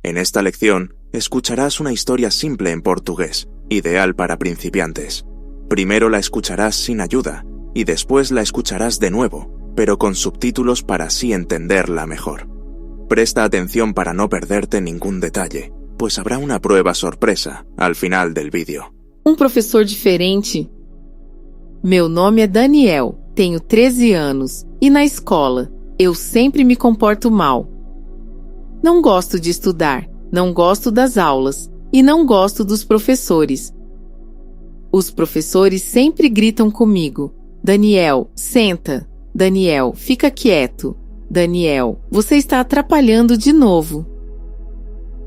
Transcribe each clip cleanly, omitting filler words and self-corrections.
En esta lección, escucharás una historia simple en portugués, ideal para principiantes. Primero la escucharás sin ayuda, y después la escucharás de nuevo, pero con subtítulos para así entenderla mejor. Presta atención para no perderte ningún detalle, pues habrá una prueba sorpresa al final del vídeo. Professor diferente. Meu nome é Daniel, tenho 13 anos, e na escola, eu sempre me comporto mal. Não gosto de estudar, não gosto das aulas, e não gosto dos professores. Os professores sempre gritam comigo. Daniel, senta. Daniel, fica quieto. Daniel, você está atrapalhando de novo.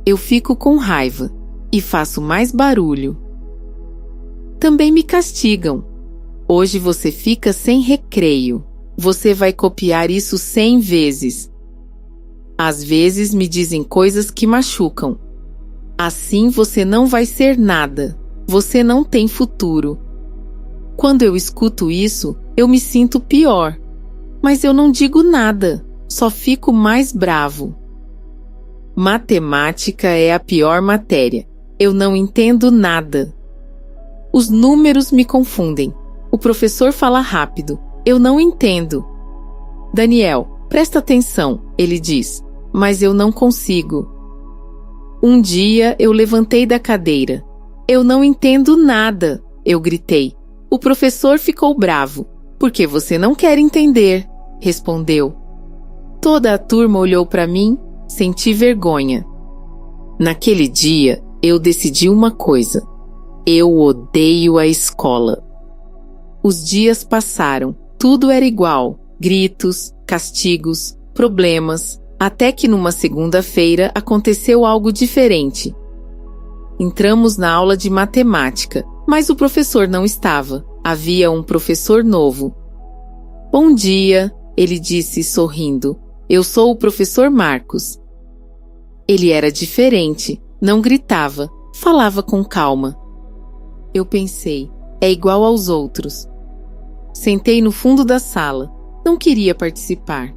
Eu fico com raiva e faço mais barulho. Também me castigam. Hoje você fica sem recreio. Você vai copiar isso 100 vezes. Às vezes me dizem coisas que machucam. Assim você não vai ser nada. Você não tem futuro. Quando eu escuto isso, eu me sinto pior. Mas eu não digo nada, só fico mais bravo. Matemática é a pior matéria. Eu não entendo nada. Os números me confundem. O professor fala rápido. Eu não entendo. Daniel, presta atenção, ele diz. Mas eu não consigo. Um dia eu levantei da cadeira. Eu não entendo nada, eu gritei. O professor ficou bravo. Porque você não quer entender, respondeu. Toda a turma olhou para mim, senti vergonha. Naquele dia, eu decidi uma coisa. Eu odeio a escola. Os dias passaram, tudo era igual. Gritos, castigos, problemas, até que numa segunda-feira aconteceu algo diferente. Entramos na aula de matemática, mas o professor não estava. Havia um professor novo. Bom dia, ele disse sorrindo. Eu sou o professor Marcos. Ele era diferente, não gritava, falava com calma. Eu pensei, é igual aos outros. Sentei no fundo da sala, não queria participar.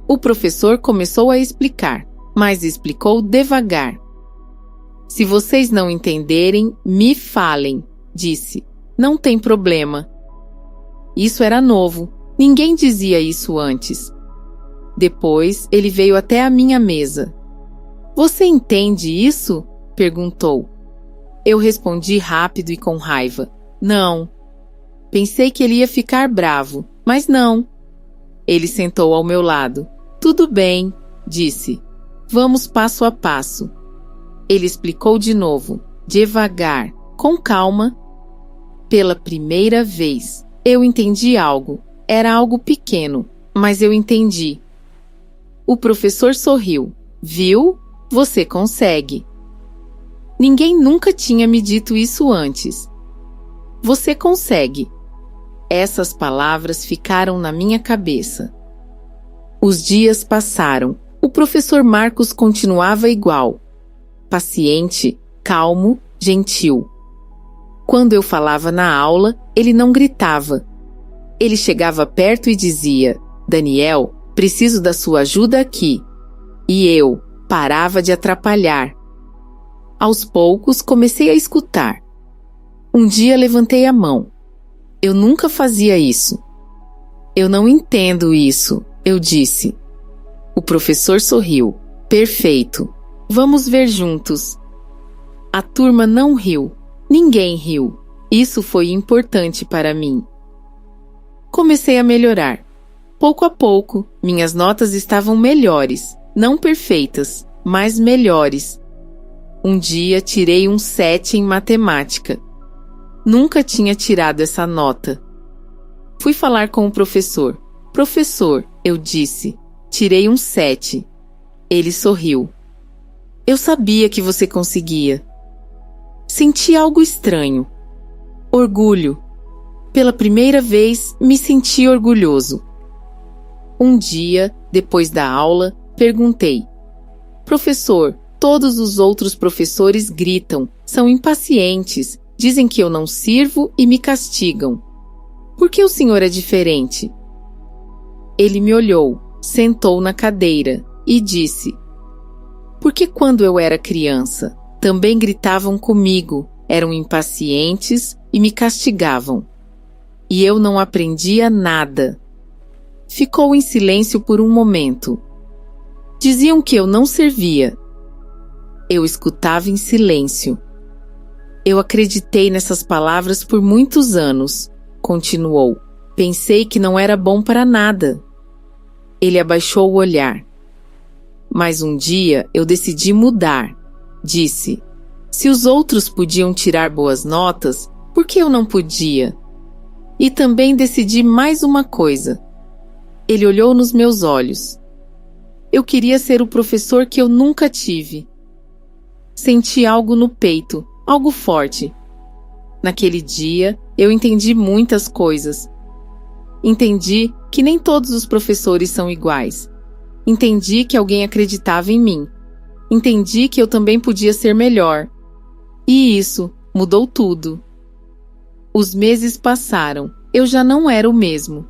O professor começou a explicar, mas explicou devagar. Se vocês não entenderem, me falem, disse. Não tem problema. Isso era novo. Ninguém dizia isso antes. Depois, ele veio até a minha mesa. Você entende isso? Perguntou. Eu respondi rápido e com raiva. Não. Pensei que ele ia ficar bravo, mas não. Ele sentou ao meu lado. Tudo bem, disse. Vamos passo a passo. Ele explicou de novo, devagar, com calma. Pela primeira vez, eu entendi algo. Era algo pequeno, mas eu entendi. O professor sorriu. Viu? Você consegue. Ninguém nunca tinha me dito isso antes. Você consegue. Essas palavras ficaram na minha cabeça. Os dias passaram. O professor Marcos continuava igual. Paciente, calmo, gentil. Quando eu falava na aula, ele não gritava. Ele chegava perto e dizia, Daniel, preciso da sua ajuda aqui. E eu parava de atrapalhar. Aos poucos, comecei a escutar. Um dia levantei a mão. Eu nunca fazia isso. Eu não entendo isso, eu disse. O professor sorriu. Perfeito. Vamos ver juntos. A turma não riu. Ninguém riu. Isso foi importante para mim. Comecei a melhorar. Pouco a pouco, minhas notas estavam melhores. Não perfeitas, mas melhores. Um dia tirei um 7 em matemática. Nunca tinha tirado essa nota. Fui falar com o professor. Professor, eu disse, tirei um 7. Ele sorriu. Eu sabia que você conseguia. Senti algo estranho. Orgulho. Pela primeira vez, me senti orgulhoso. Um dia, depois da aula, perguntei. Professor, todos os outros professores gritam, são impacientes, dizem que eu não sirvo e me castigam. Por que o senhor é diferente? Ele me olhou, sentou na cadeira e disse: Porque quando eu era criança, também gritavam comigo, eram impacientes e me castigavam. E eu não aprendia nada. Ficou em silêncio por um momento. Diziam que eu não servia. Eu escutava em silêncio. Eu acreditei nessas palavras por muitos anos, continuou. Pensei que não era bom para nada. Ele abaixou o olhar. Mas um dia eu decidi mudar. Disse, se os outros podiam tirar boas notas, por que eu não podia? E também decidi mais uma coisa. Ele olhou nos meus olhos. Eu queria ser o professor que eu nunca tive. Senti algo no peito, algo forte. Naquele dia, eu entendi muitas coisas. Entendi que nem todos os professores são iguais. Entendi que alguém acreditava em mim. Entendi que eu também podia ser melhor. E isso mudou tudo. Os meses passaram. Eu já não era o mesmo.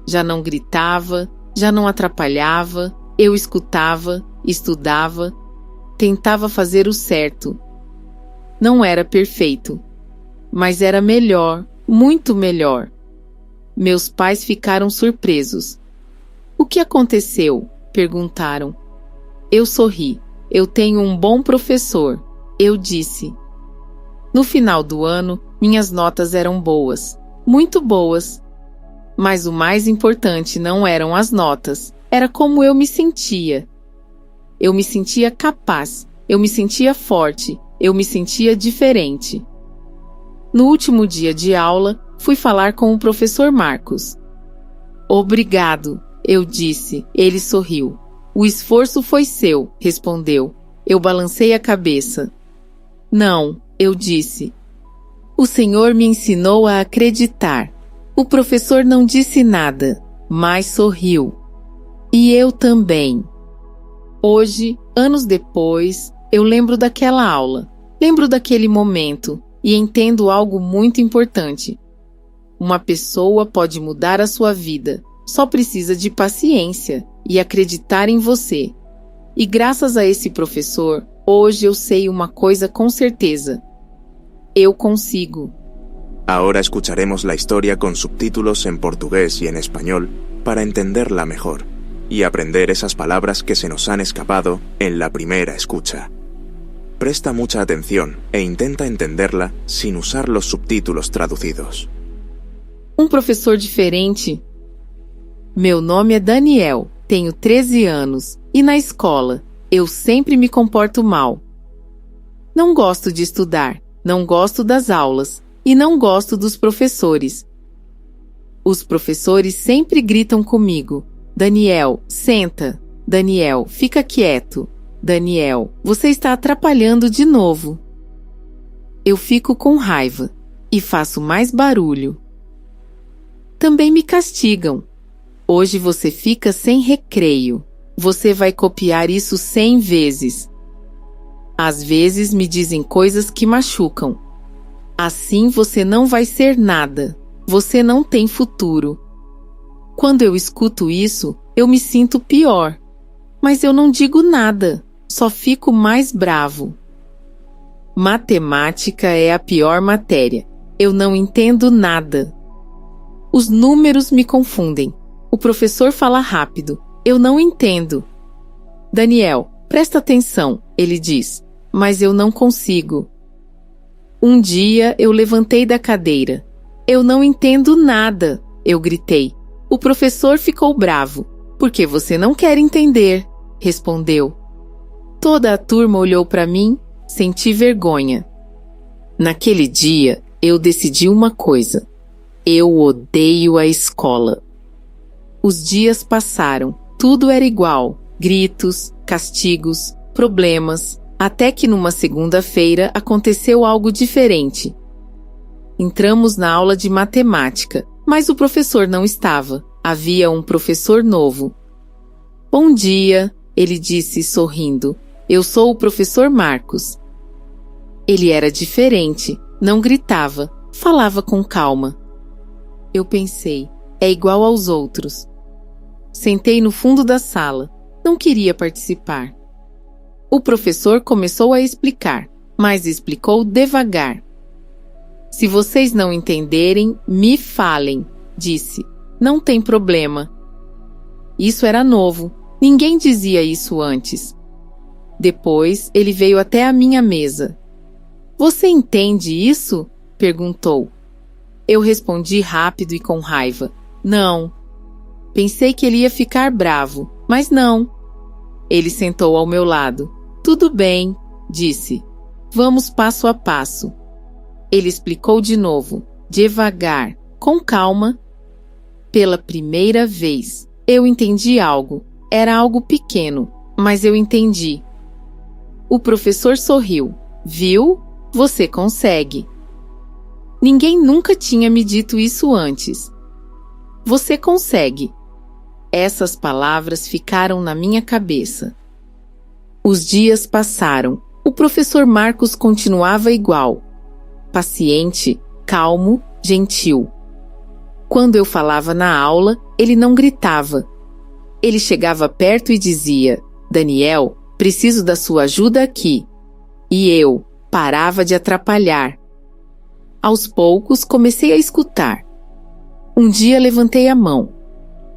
Já não gritava, já não atrapalhava. Eu escutava, estudava, tentava fazer o certo. Não era perfeito, mas era melhor, muito melhor. Meus pais ficaram surpresos. O que aconteceu? Perguntaram. Eu sorri. Eu tenho um bom professor, eu disse. No final do ano, minhas notas eram boas, muito boas. Mas o mais importante não eram as notas, era como eu me sentia. Eu me sentia capaz, eu me sentia forte, eu me sentia diferente. No último dia de aula, fui falar com o professor Marcos. Obrigado, eu disse. Ele sorriu. O esforço foi seu, respondeu. Eu balancei a cabeça. Não, eu disse. O senhor me ensinou a acreditar. O professor não disse nada, mas sorriu. E eu também. Hoje, anos depois, eu lembro daquela aula, lembro daquele momento e entendo algo muito importante. Uma pessoa pode mudar a sua vida, só precisa de paciência e acreditar em você. E graças a esse professor, hoje eu sei uma coisa com certeza. Eu consigo. Ahora escucharemos la historia con subtítulos en portugués y en español para entenderla mejor y aprender esas palabras que se nos han escapado en la primera escucha. Presta mucha atención e intenta entenderla sin usar los subtítulos traducidos. Professor diferente. Meu nome é Daniel, tenho 13 anos e na escola eu sempre me comporto mal. Não gosto de estudar, não gosto das aulas e não gosto dos professores. Os professores sempre gritam comigo. Daniel, senta. Daniel, fica quieto. Daniel, você está atrapalhando de novo. Eu fico com raiva e faço mais barulho. Também me castigam. Hoje você fica sem recreio. Você vai copiar isso 100 vezes. Às vezes me dizem coisas que machucam. Assim você não vai ser nada. Você não tem futuro. Quando eu escuto isso, eu me sinto pior. Mas eu não digo nada, só fico mais bravo. Matemática é a pior matéria. Eu não entendo nada. Os números me confundem. O professor fala rápido. Eu não entendo. Daniel, presta atenção, ele diz. Mas eu não consigo. Um dia eu levantei da cadeira. Eu não entendo nada, eu gritei. O professor ficou bravo. Porque você não quer entender, respondeu. Toda a turma olhou para mim, senti vergonha. Naquele dia, eu decidi uma coisa. Eu odeio a escola. Os dias passaram, tudo era igual. Gritos, castigos, problemas. Até que numa segunda-feira aconteceu algo diferente. Entramos na aula de matemática, mas o professor não estava. Havia um professor novo. Bom dia, ele disse sorrindo. Eu sou o professor Marcos. Ele era diferente, não gritava, falava com calma. Eu pensei, é igual aos outros. Sentei no fundo da sala, não queria participar. O professor começou a explicar, mas explicou devagar. Se vocês não entenderem, me falem, disse. Não tem problema. Isso era novo. Ninguém dizia isso antes. Depois, ele veio até a minha mesa. Você entende isso? Perguntou. Eu respondi rápido e com raiva. Não. Pensei que ele ia ficar bravo, mas não. Ele sentou ao meu lado. Tudo bem, disse. Vamos passo a passo. Ele explicou de novo, devagar, com calma. Pela primeira vez, eu entendi algo. Era algo pequeno, mas eu entendi. O professor sorriu. Viu? Você consegue. Ninguém nunca tinha me dito isso antes. Você consegue. Essas palavras ficaram na minha cabeça. Os dias passaram. O professor Marcos continuava igual. Paciente, calmo, gentil. Quando eu falava na aula, ele não gritava. Ele chegava perto e dizia: Daniel, preciso da sua ajuda aqui. E eu parava de atrapalhar. Aos poucos, comecei a escutar. Um dia levantei a mão.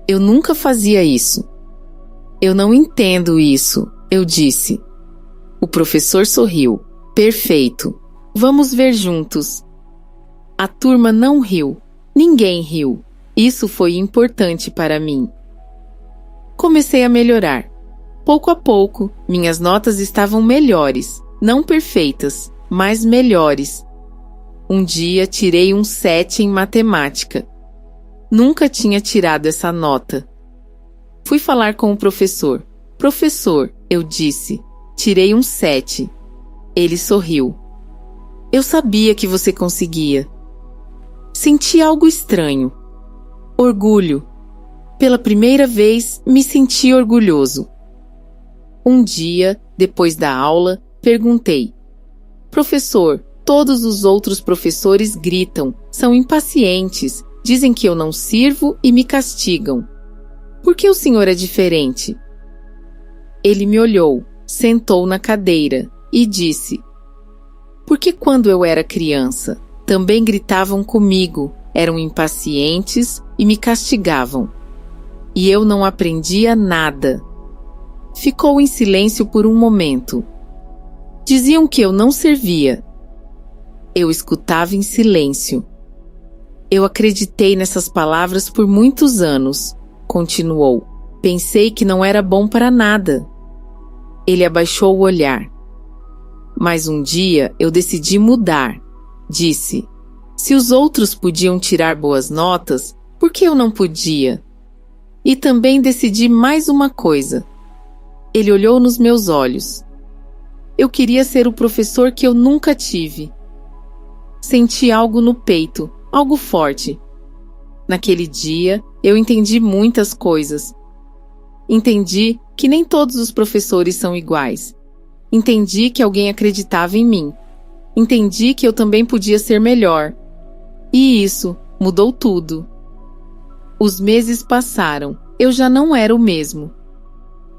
Eu nunca fazia isso. Eu não entendo isso, eu disse. O professor sorriu. Perfeito. Vamos ver juntos. A turma não riu. Ninguém riu. Isso foi importante para mim. Comecei a melhorar. Pouco a pouco, minhas notas estavam melhores. Não perfeitas, mas melhores. Um dia tirei um 7 em matemática. Nunca tinha tirado essa nota. Fui falar com o professor. Professor, eu disse, tirei um 7. Ele sorriu. Eu sabia que você conseguia. Senti algo estranho. Orgulho. Pela primeira vez, me senti orgulhoso. Um dia, depois da aula, perguntei: Professor, todos os outros professores gritam, são impacientes, dizem que eu não sirvo e me castigam. Por que o senhor é diferente? Ele me olhou, sentou na cadeira e disse: Porque quando eu era criança, também gritavam comigo, eram impacientes e me castigavam. E eu não aprendia nada. Ficou em silêncio por um momento. Diziam que eu não servia. Eu escutava em silêncio. Eu acreditei nessas palavras por muitos anos, continuou. Pensei que não era bom para nada. Ele abaixou o olhar. Mas um dia eu decidi mudar. Disse: se os outros podiam tirar boas notas, por que eu não podia? E também decidi mais uma coisa. Ele olhou nos meus olhos. Eu queria ser o professor que eu nunca tive. Senti algo no peito, algo forte. Naquele dia, eu entendi muitas coisas. Entendi que nem todos os professores são iguais. Entendi que alguém acreditava em mim. Entendi que eu também podia ser melhor. E isso mudou tudo. Os meses passaram. Eu já não era o mesmo.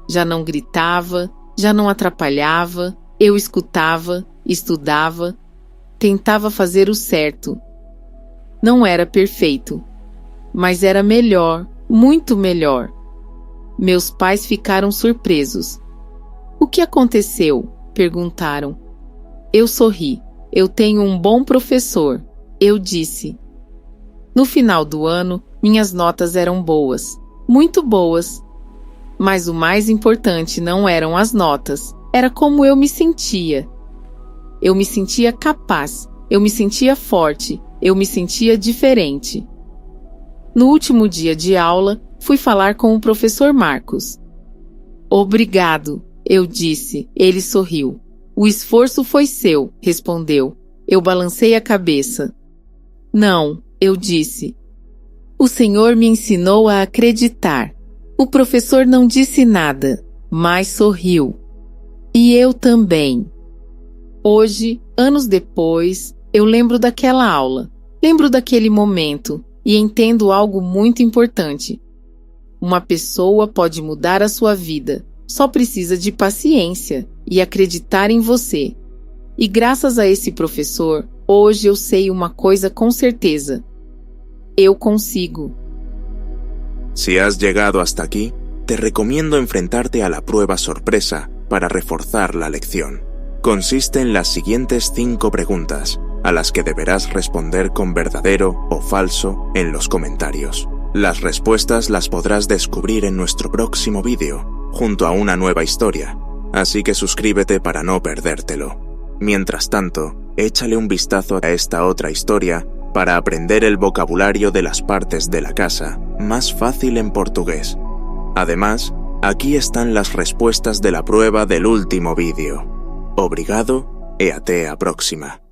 Já não gritava, já não atrapalhava. Eu escutava, estudava, tentava fazer o certo. Não era perfeito, mas era melhor, muito melhor. Meus pais ficaram surpresos. O que aconteceu? Perguntaram. Eu sorri. Eu tenho um bom professor, eu disse. No final do ano, minhas notas eram boas, muito boas. Mas o mais importante não eram as notas, era como eu me sentia. Eu me sentia capaz, eu me sentia forte, eu me sentia diferente. No último dia de aula, fui falar com o professor Marcos. Obrigado, eu disse. Ele sorriu. O esforço foi seu, respondeu. Eu balancei a cabeça. Não, eu disse. O senhor me ensinou a acreditar. O professor não disse nada, mas sorriu. E eu também. Hoje, anos depois, eu lembro daquela aula, lembro daquele momento e entendo algo muito importante. Uma pessoa pode mudar a sua vida Só precisa de paciência e acreditar em você. E graças a esse professor, hoje eu sei uma coisa com certeza. Eu consigo. Si has llegado hasta aquí, te recomiendo enfrentarte a la prueba sorpresa para reforzar la lección. Consiste en las siguientes 5 preguntas, a las que deberás responder con verdadero o falso en los comentarios. Las respuestas las podrás descubrir en nuestro próximo vídeo, junto a una nueva historia, así que suscríbete para no perdértelo. Mientras tanto, échale un vistazo a esta otra historia para aprender el vocabulario de las partes de la casa más fácil en portugués. Además, aquí están las respuestas de la prueba del último vídeo. Obrigado e até a próxima.